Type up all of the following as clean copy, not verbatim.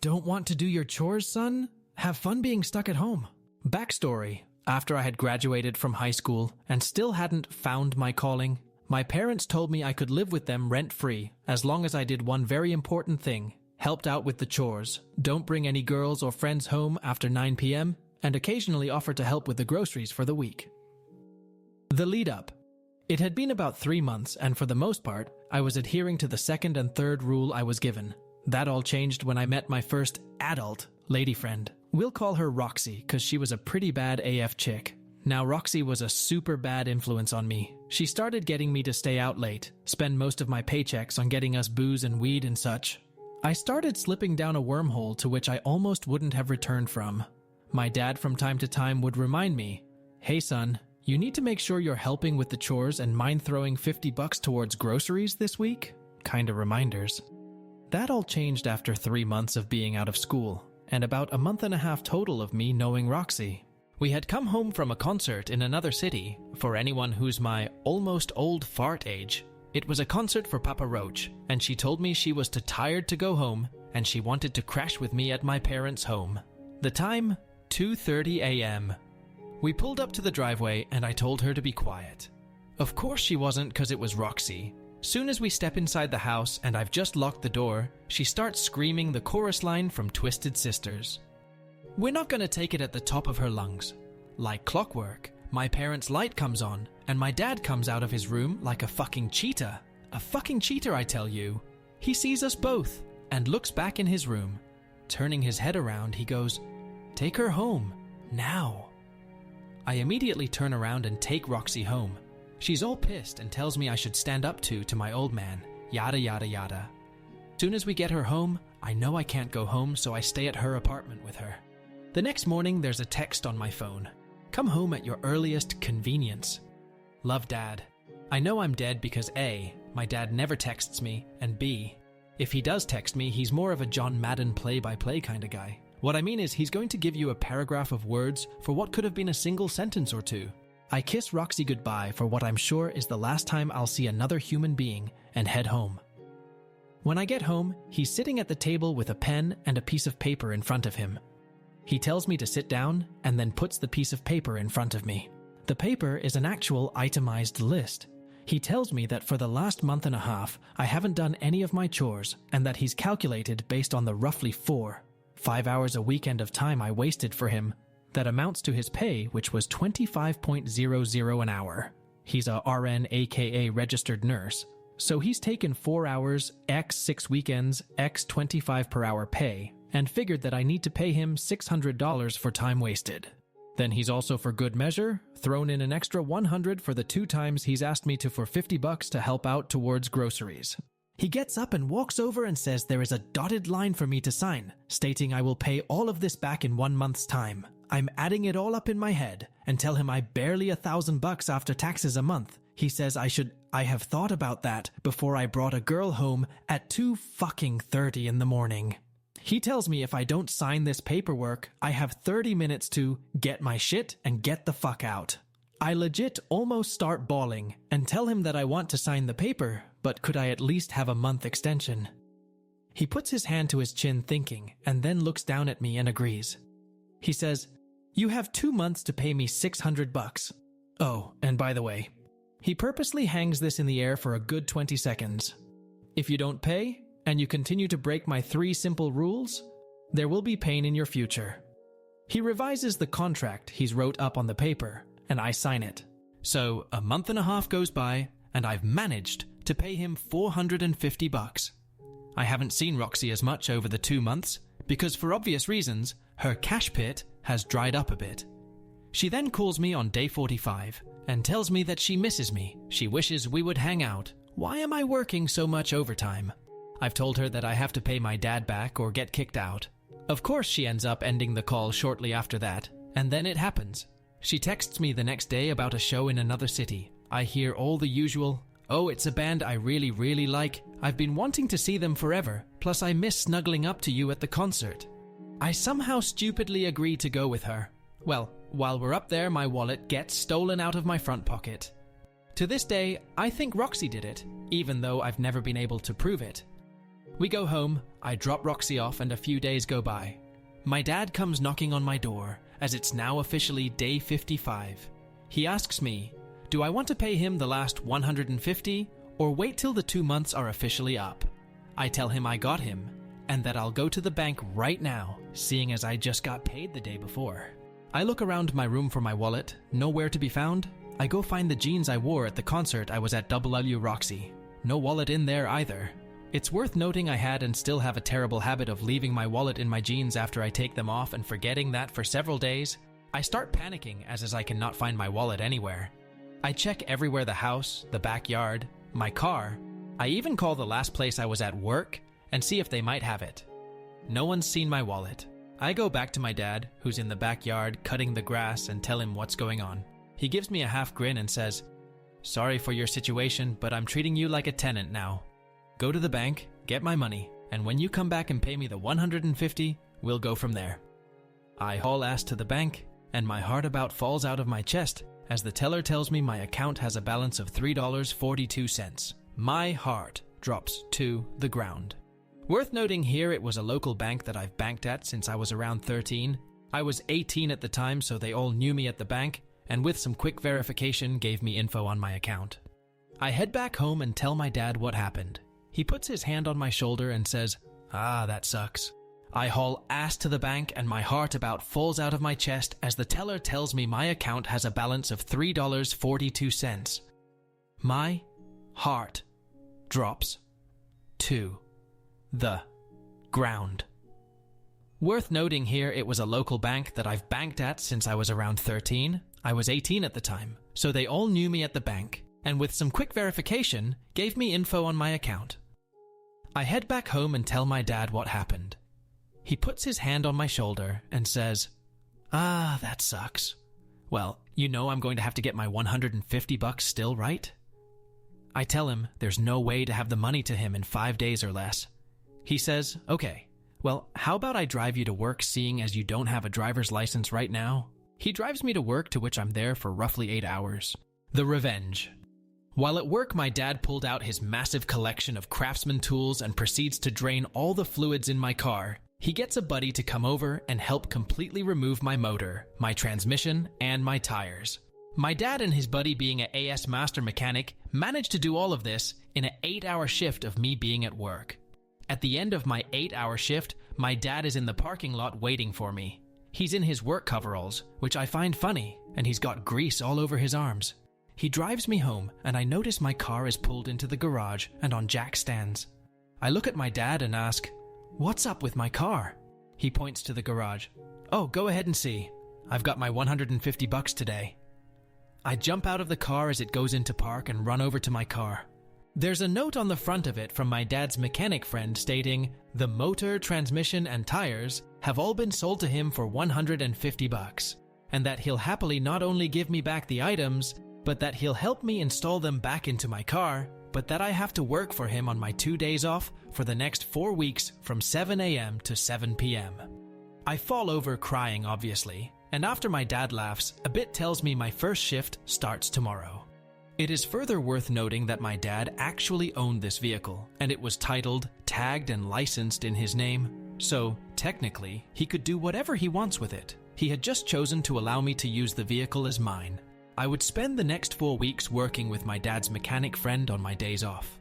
Don't want to do your chores, son? Have fun being stuck at home. Backstory. After I had graduated from high school and still hadn't found my calling, my parents told me I could live with them rent-free as long as I did one very important thing: helped out with the chores, don't bring any girls or friends home after 9 p.m., and occasionally offered to help with the groceries for the week. The lead-up. It had been about 3 months, and for the most part, I was adhering to the second and third rule I was given. That all changed when I met my first adult lady friend. We'll call her Roxy, cause she was a pretty bad AF chick. Now Roxy was a super bad influence on me. She started getting me to stay out late, spend most of my paychecks on getting us booze and weed and such. I started slipping down a wormhole to which I almost wouldn't have returned from. My dad from time to time would remind me, "Hey son, you need to make sure you're helping with the chores and mind throwing $50 towards groceries this week?" Kinda reminders. That all changed after 3 months of being out of school, and about a month and a half total of me knowing Roxy. We had come home from a concert in another city. For anyone who's my almost old fart age, it was a concert for Papa Roach, and she told me she was too tired to go home, and she wanted to crash with me at my parents' home. The time, 2:30 a.m. We pulled up to the driveway, and I told her to be quiet. Of course she wasn't, cause it was Roxy. Soon as we step inside the house and I've just locked the door, she starts screaming the chorus line from Twisted Sisters. We're not gonna take it at the top of her lungs. Like clockwork, my parents' light comes on, and my dad comes out of his room like a fucking cheetah. A fucking cheetah, I tell you. He sees us both and looks back in his room. Turning his head around, he goes, "Take her home, now." I immediately turn around and take Roxy home. She's all pissed and tells me I should stand up to my old man, yada yada yada. Soon as we get her home, I know I can't go home, so I stay at her apartment with her. The next morning, there's a text on my phone. "Come home at your earliest convenience. Love, Dad." I know I'm dead because A, my dad never texts me, and B, if he does text me, he's more of a John Madden play-by-play kind of guy. What I mean is he's going to give you a paragraph of words for what could have been a single sentence or two. I kiss Roxy goodbye for what I'm sure is the last time I'll see another human being and head home. When I get home, he's sitting at the table with a pen and a piece of paper in front of him. He tells me to sit down and then puts the piece of paper in front of me. The paper is an actual itemized list. He tells me that for the last month and a half, I haven't done any of my chores, and that he's calculated based on the roughly 4-5 hours a weekend of time I wasted for him. That amounts to his pay, which was $25.00 an hour. He's a RN aka registered nurse, so he's taken 4 hours x 6 weekends x 25 per hour pay, and figured that I need to pay him $600 for time wasted. Then he's also, for good measure, thrown in an extra $100 for the 2 times he's asked me to for $50 to help out towards groceries. He gets up and walks over and says there is a dotted line for me to sign, stating I will pay all of this back in 1 month's time. I'm adding it all up in my head and tell him I barely $1,000 after taxes a month. He says I have thought about that before I brought a girl home at 2:30 in the morning. He tells me if I don't sign this paperwork, I have 30 minutes to get my shit and get the fuck out. I legit almost start bawling and tell him that I want to sign the paper, but could I at least have a month extension? He puts his hand to his chin thinking, and then looks down at me and agrees. He says, "You have 2 months to pay me $600. Oh, and by the way," he purposely hangs this in the air for a good 20 seconds. "If you don't pay, and you continue to break my 3 simple rules, there will be pain in your future." He revises the contract he's wrote up on the paper, and I sign it. So a month and a half goes by, and I've managed to pay him $450. I haven't seen Roxy as much over the 2 months, because for obvious reasons, her cash pit has dried up a bit. She then calls me on day 45 and tells me that she misses me. She wishes we would hang out. Why am I working so much overtime? I've told her that I have to pay my dad back or get kicked out. Of course she ends up ending the call shortly after that, and then it happens. She texts me the next day about a show in another city. I hear all the usual, "Oh, it's a band I really, really like. I've been wanting to see them forever, plus I miss snuggling up to you at the concert." I somehow stupidly agree to go with her. Well, while we're up there, my wallet gets stolen out of my front pocket. To this day, I think Roxy did it, even though I've never been able to prove it. We go home, I drop Roxy off, and a few days go by. My dad comes knocking on my door, as it's now officially day 55. He asks me, do I want to pay him the last $150 or wait till the 2 months are officially up? I tell him I got him, and that I'll go to the bank right now, seeing as I just got paid the day before. I look around my room for my wallet, nowhere to be found. I go find the jeans I wore at the concert I was at WW Roxy. No wallet in there either. It's worth noting I had and still have a terrible habit of leaving my wallet in my jeans after I take them off and forgetting that for several days. I start panicking as I cannot find my wallet anywhere. I check everywhere: the house, the backyard, my car. I even call the last place I was at work and see if they might have it. No one's seen my wallet. I go back to my dad, who's in the backyard cutting the grass, and tell him what's going on. He gives me a half grin and says, "Sorry for your situation, but I'm treating you like a tenant now. Go to the bank, get my money, and when you come back and pay me the $150, we'll go from there." I haul ass to the bank, and my heart about falls out of my chest as the teller tells me my account has a balance of $3.42. My heart drops to the ground. Worth noting here, it was a local bank that I've banked at since I was around 13. I was 18 at the time, so they all knew me at the bank, and with some quick verification gave me info on my account. I head back home and tell my dad what happened. He puts his hand on my shoulder and says, "That sucks." I haul ass to the bank and my heart about falls out of my chest as the teller tells me my account has a balance of $3.42. My heart drops to the ground. Worth noting here, it was a local bank that I've banked at since I was around 13. I was 18 at the time, so they all knew me at the bank, and with some quick verification, gave me info on my account. I head back home and tell my dad what happened. He puts his hand on my shoulder and says, "That sucks. Well, you know I'm going to have to get my $150 still, right?" I tell him there's no way to have the money to him in 5 days or less. He says, "Okay, well, how about I drive you to work, seeing as you don't have a driver's license right now?" He drives me to work, to which I'm there for roughly 8 hours. The revenge. While at work, my dad pulled out his massive collection of craftsman tools and proceeds to drain all the fluids in my car. He gets a buddy to come over and help completely remove my motor, my transmission, and my tires. My dad and his buddy, being an AS master mechanic, managed to do all of this in an 8-hour shift of me being at work. At the end of my 8-hour shift, my dad is in the parking lot waiting for me. He's in his work coveralls, which I find funny, and he's got grease all over his arms. He drives me home, and I notice my car is pulled into the garage and on jack stands. I look at my dad and ask, "What's up with my car?" He points to the garage. "Oh, go ahead and see. I've got my $150 today." I jump out of the car as it goes into park and run over to my car. There's a note on the front of it from my dad's mechanic friend stating, "The motor, transmission, and tires have all been sold to him for $150, and that he'll happily not only give me back the items, but that he'll help me install them back into my car, but that I have to work for him on my 2 days off for the next 4 weeks from 7 a.m. to 7 p.m. I fall over crying, obviously, and after my dad laughs, a bit tells me my first shift starts tomorrow. It is further worth noting that my dad actually owned this vehicle, and it was titled, tagged, and licensed in his name, so technically, he could do whatever he wants with it. He had just chosen to allow me to use the vehicle as mine. I would spend the next 4 weeks working with my dad's mechanic friend on my days off.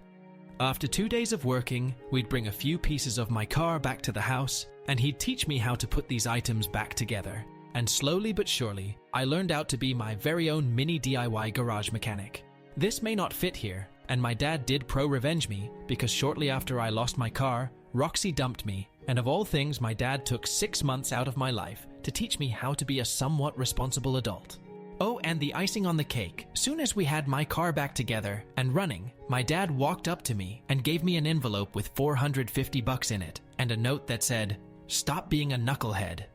After 2 days of working, we'd bring a few pieces of my car back to the house, and he'd teach me how to put these items back together. And slowly but surely, I learned out to be my very own mini DIY garage mechanic. This may not fit here, and my dad did revenge me, because shortly after I lost my car, Roxy dumped me, and of all things, my dad took 6 months out of my life to teach me how to be a somewhat responsible adult. Oh, and the icing on the cake, soon as we had my car back together and running, my dad walked up to me and gave me an envelope with $450 in it, and a note that said, "Stop being a knucklehead.